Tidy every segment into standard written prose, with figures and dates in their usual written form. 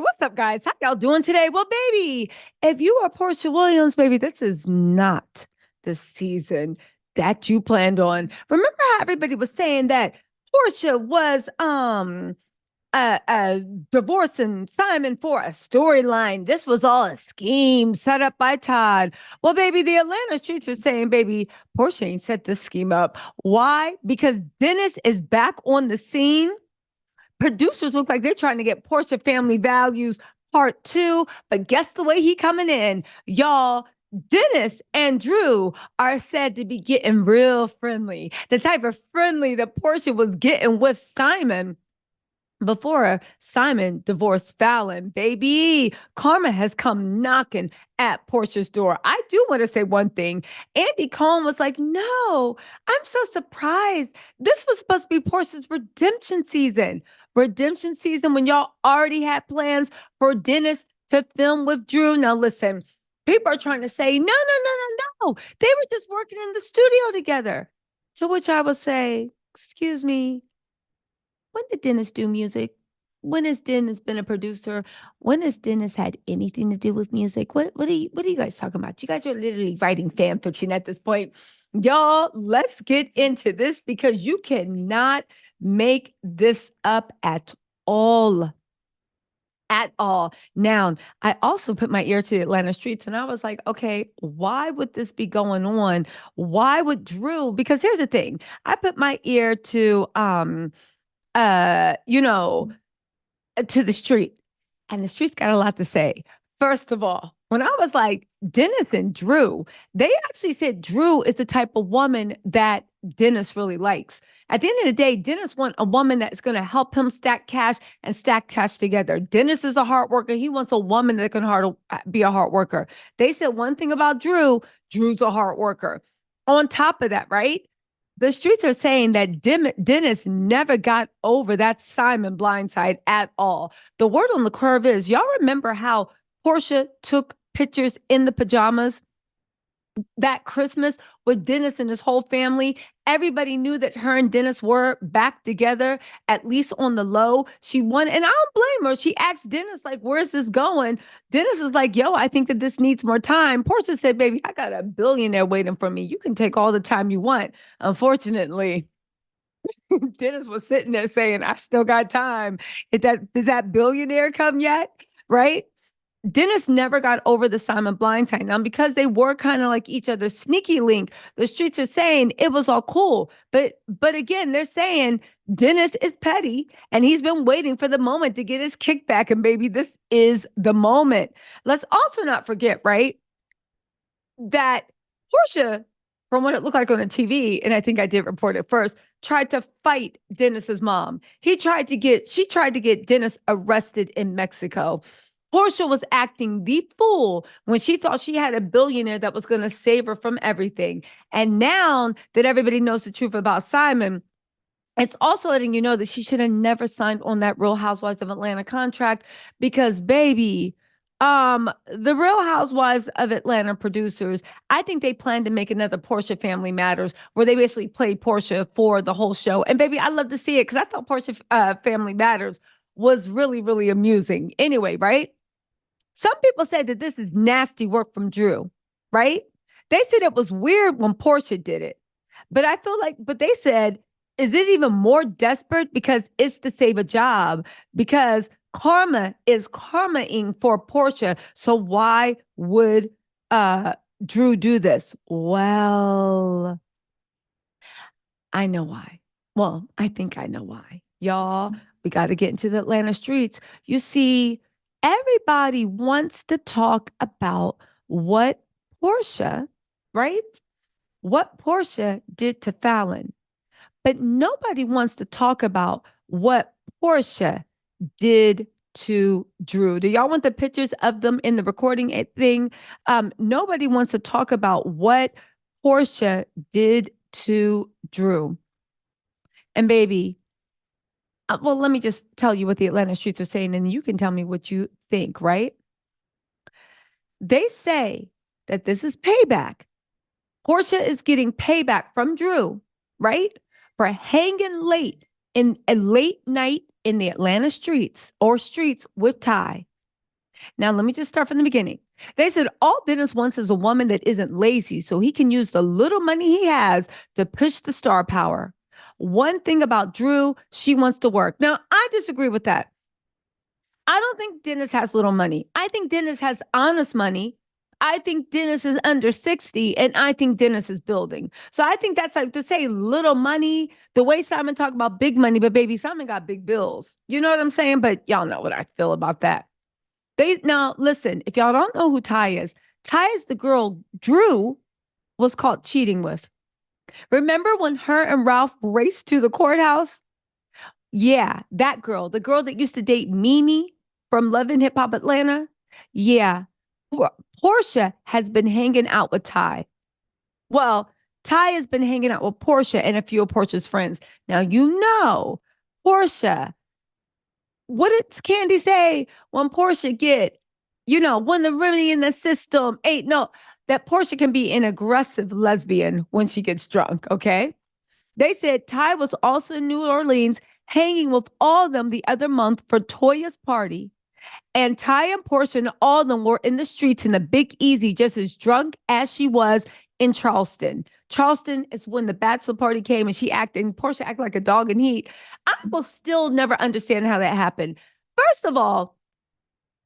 what's up, guys? How y'all doing today? Well, baby, if you are Porsha Williams, baby, this is not the season that you planned on. Remember how everybody was saying that Porsha was uh divorcing Simon for a storyline. This was all a scheme set up by Todd. Well, baby, the Atlanta streets are saying, baby, Porsha ain't set this scheme up. Why? Because Dennis is back on the scene. Producers look like they're trying to get Porsha Family Values Part 2, but guess the way he coming in, y'all. Dennis and Drew are said to be getting real friendly, the type of friendly that Porsha was getting with Simon before Simon divorced Fallon. Baby, karma has come knocking at Porsha's door. I do want to say one thing. Andy Cohen was like, no, I'm so surprised. This was supposed to be Porsha's redemption season. Redemption season when y'all already had plans for Dennis to film with Drew. Now, listen, people are trying to say, no, no, no, no, no. They were just working in the studio together. To which I would say, excuse me, when did Dennis do music? When has Dennis been a producer? When has Dennis had anything to do with music? What are you guys talking about? You guys are literally writing fan fiction at this point. Y'all, let's get into this because you cannot make this up at all. At all. Now, I also put my ear to the Atlanta streets and I was like, okay, why would this be going on? Why would Drew? Because here's the thing. I put my ear to you know, to the street. And the street's got a lot to say. First of all, when I was like, Dennis and Drew, they actually said Drew is the type of woman that Dennis really likes. At the end of the day, Dennis wants a woman that's going to help him stack cash and stack cash together. Dennis is a hard worker. He wants a woman that can be a hard worker. They said one thing about Drew, Drew's a hard worker. On top of that, right? The streets are saying that Dennis never got over that Simon blindside at all. The word on the curve is, y'all remember how Porsha took pictures in the pajamas that Christmas with Dennis and his whole family? Everybody knew that her and Dennis were back together, at least on the low. She won, and I don't blame her. She asked Dennis, like, where's this going? Dennis is like, yo, I think that this needs more time. Porsha said, baby, I got a billionaire waiting for me. You can take all the time you want. Unfortunately, Dennis was sitting there saying, I still got time. Did that billionaire come yet? Right? Dennis never got over the Simon blindside. Now, because they were kind of like each other's sneaky link, the streets are saying it was all cool. But again, they're saying Dennis is petty and he's been waiting for the moment to get his kickback. And baby, this is the moment. Let's also not forget, right, that Porsha, from what it looked like on the TV, and I think I did report it first, tried to fight Dennis's mom. She tried to get Dennis arrested in Mexico. Porsha was acting the fool when she thought she had a billionaire that was going to save her from everything. And now that everybody knows the truth about Simon, it's also letting you know that she should have never signed on that Real Housewives of Atlanta contract because, baby, the Real Housewives of Atlanta producers, I think they plan to make another Porsha Family Matters where they basically play Porsha for the whole show. And baby, I love to see it because I thought Porsha Family Matters was really, really amusing. Anyway, right? Some people said that this is nasty work from Drew, right? They said it was weird when Porsha did it. But I feel like, but they said, is it even more desperate because it's to save a job? Because karma is karmaing for Porsha. So why would Drew do this? Well, I know why. Well, I think I know why. Y'all, we got to get into the Atlanta streets. You see, everybody wants to talk about what Porsha, right? What Porsha did to Fallon. But nobody wants to talk about what Porsha did to Drew. Do y'all want the pictures of them in the recording thing? Nobody wants to talk about what Porsha did to Drew. And baby, well, let me just tell you what the Atlanta streets are saying, and you can tell me what you think, right? They say that this is payback. Porsha is getting payback from Drew, right? For hanging late in a late night in the Atlanta streets with Ty. Now, let me just start from the beginning. They said all Dennis wants is a woman that isn't lazy, so he can use the little money he has to push the star power. One thing about Drew, she wants to work. Now, I disagree with that. I don't think Dennis has little money. I think Dennis has honest money. I think Dennis is under 60 and I think Dennis is building. So I think that's like to say little money, the way Simon talked about big money, but baby, Simon got big bills. You know what I'm saying? But y'all know what I feel about that. They now listen, if y'all don't know who Ty is the girl Drew was caught cheating with. Remember when her and Ralph raced to the courthouse? Yeah, that girl, the girl that used to date Mimi from Love and Hip Hop Atlanta. Yeah, Porsha has been hanging out with Ty. Well, Ty has been hanging out with Porsha and a few of Porsha's friends. Now, you know, Porsha, what did Candy say when Porsha get, when the remedy in the system ain't no, that Porsha can be an aggressive lesbian when she gets drunk, okay? They said Ty was also in New Orleans hanging with all of them the other month for Toya's party. And Ty and Porsha and all of them were in the streets in the Big Easy, just as drunk as she was in Charleston. Charleston is when the bachelor party came and Porsha acted like a dog in heat. I will still never understand how that happened. First of all,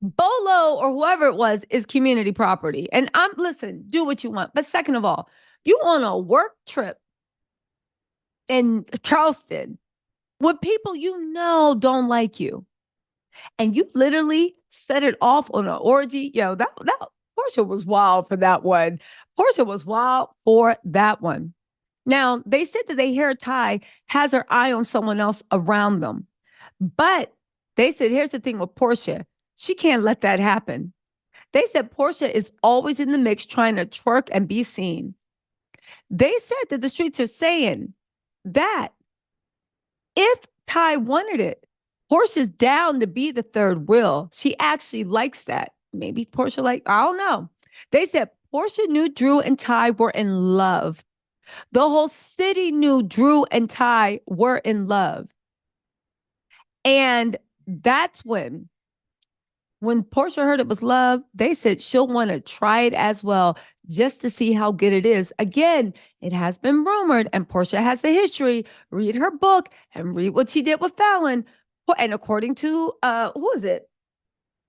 Bolo or whoever it was is community property. And listen, do what you want. But second of all, you on a work trip in Charleston with people don't like you. And you literally set it off on an orgy. That Porsha was wild for that one. Porsha was wild for that one. Now, they said that they hear Ty has her eye on someone else around them. But they said, here's the thing with Porsha. She can't let that happen. They said Porsha is always in the mix trying to twerk and be seen. They said that the streets are saying that if Ty wanted it, Porsha's down to be the third wheel. She actually likes that. Maybe Porsha I don't know. They said Porsha knew Drew and Ty were in love. The whole city knew Drew and Ty were in love. And that's when Porsha heard it was love, they said she'll want to try it as well, just to see how good it is. Again, it has been rumored, and Porsha has the history. Read her book and read what she did with Fallon. And according to who is it?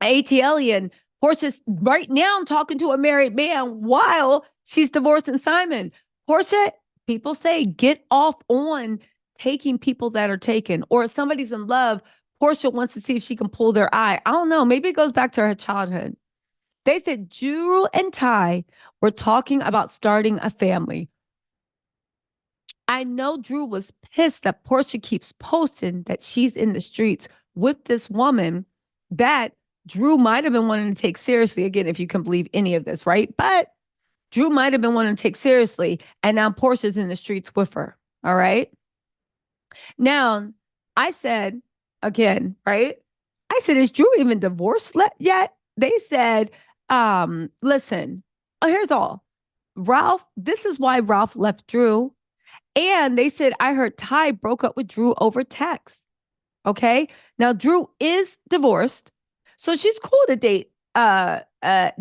ATLian, Porsha's right now talking to a married man while she's divorcing Simon. Porsha, people say, get off on taking people that are taken, or if somebody's in love, Porsha wants to see if she can pull their eye. I don't know. Maybe it goes back to her childhood. They said Drew and Ty were talking about starting a family. I know Drew was pissed that Porsha keeps posting that she's in the streets with this woman that Drew might have been wanting to take seriously. Again, if you can believe any of this, right? But Drew might have been wanting to take seriously. And now Porsha's in the streets with her. All right. Now, I said, again, right? I said, is Drew even divorced yet? They said, listen, here's all. Ralph, this is why Ralph left Drew. And they said, I heard Ty broke up with Drew over text. Okay. Now, Drew is divorced. So she's cool to date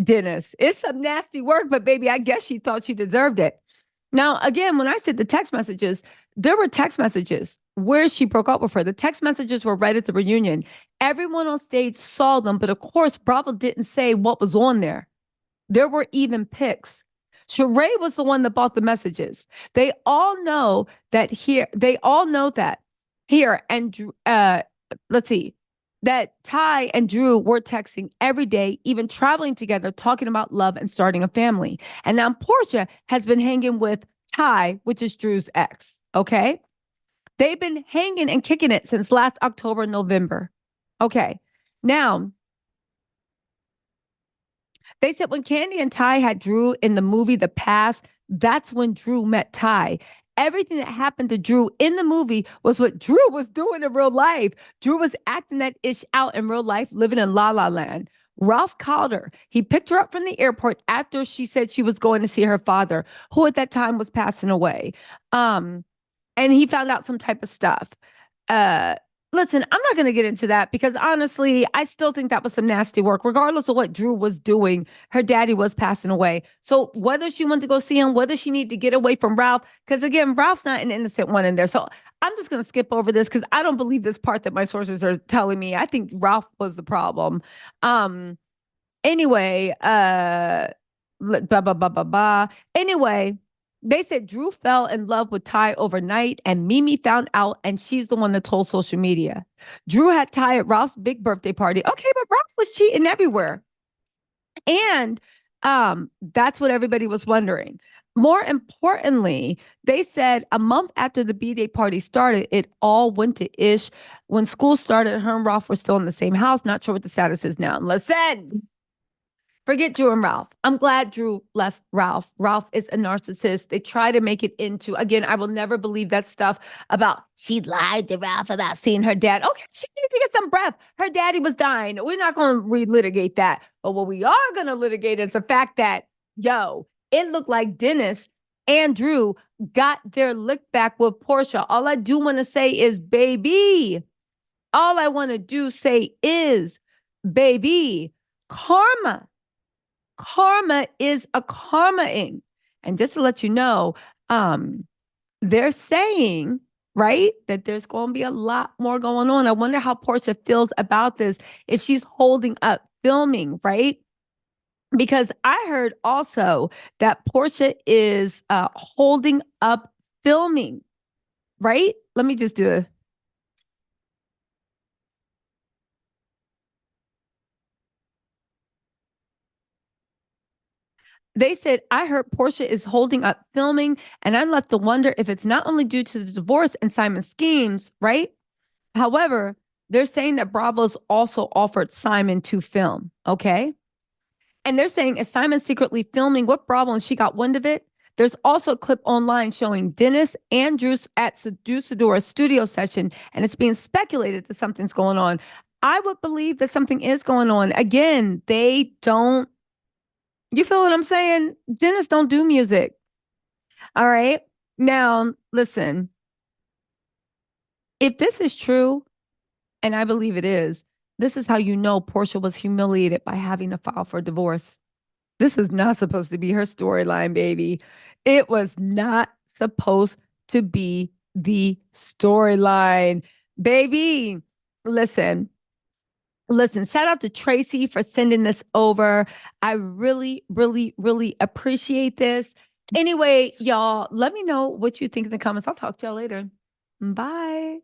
Dennis. It's some nasty work, but baby, I guess she thought she deserved it. Now, again, when I said the text messages, there were text messages where she broke up with her. The text messages were right at the reunion. Everyone on stage saw them, but of course, Bravo didn't say what was on there. There were even pics. Sheree was the one that bought the messages. They all know that here. They all know that here. And let's see, that Ty and Drew were texting every day, even traveling together, talking about love and starting a family. And now Porsha has been hanging with Ty, which is Drew's ex. Okay. They've been hanging and kicking it since last October, November. Okay. Now, they said when Candy and Ty had Drew in the movie The Past, that's when Drew met Ty. Everything that happened to Drew in the movie was what Drew was doing in real life. Drew was acting that ish out in real life, living in La La Land. Ralph called her. He picked her up from the airport after she said she was going to see her father, who at that time was passing away. And he found out some type of stuff. Uh, listen, I'm not going to get into that because honestly, I still think that was some nasty work. Regardless of what Drew was doing, her daddy was passing away. So whether she wanted to go see him, whether she needed to get away from Ralph, because again, Ralph's not an innocent one in there. So I'm just going to skip over this because I don't believe this part that my sources are telling me. I think Ralph was the problem. Um, Anyway, blah blah blah blah blah. Anyway, they said Drew fell in love with Ty overnight, and Mimi found out, and she's the one that told social media. Drew had Ty at Ralph's big birthday party. Okay, but Ralph was cheating everywhere, and that's what everybody was wondering. More importantly, they said a month after the B-Day party started, it all went to ish. When school started, her and Ralph were still in the same house. Not sure what the status is now. Listen, forget Drew and Ralph. I'm glad Drew left Ralph. Ralph is a narcissist. They try to make it into, again, I will never believe that stuff about she lied to Ralph about seeing her dad. Okay, she needs to get some breath. Her daddy was dying. We're not going to relitigate that. But what we are going to litigate is the fact that, yo, it looked like Dennis and Drew got their lick back with Porsha. All I do want to say is, baby. All I want to do say is, baby, karma. Karma is a karmaing. And just to let you know, they're saying, right, that there's going to be a lot more going on. I wonder how Porsha feels about this, if she's holding up filming, right? Because I heard also that Porsha is holding up filming, right? Let me just do it. They said, I heard Portia is holding up filming, and I'm left to wonder if it's not only due to the divorce and Simon's schemes, right? However, they're saying that Bravo's also offered Simon to film, okay? And they're saying, is Simon secretly filming with Bravo and she got wind of it? There's also a clip online showing Dennis and Drews at Seducedora's studio session, and it's being speculated that something's going on. I would believe that something is going on. Again, they don't, you feel what I'm saying? Dennis don't do music. All right. Now, listen, if this is true, and I believe it is, this is how you know Portia was humiliated by having to file for divorce. This is not supposed to be her storyline, baby. It was not supposed to be the storyline. Baby, listen, listen, shout out to Tracy for sending this over. I really, really, really appreciate this. Anyway, y'all, let me know what you think in the comments. I'll talk to y'all later. Bye.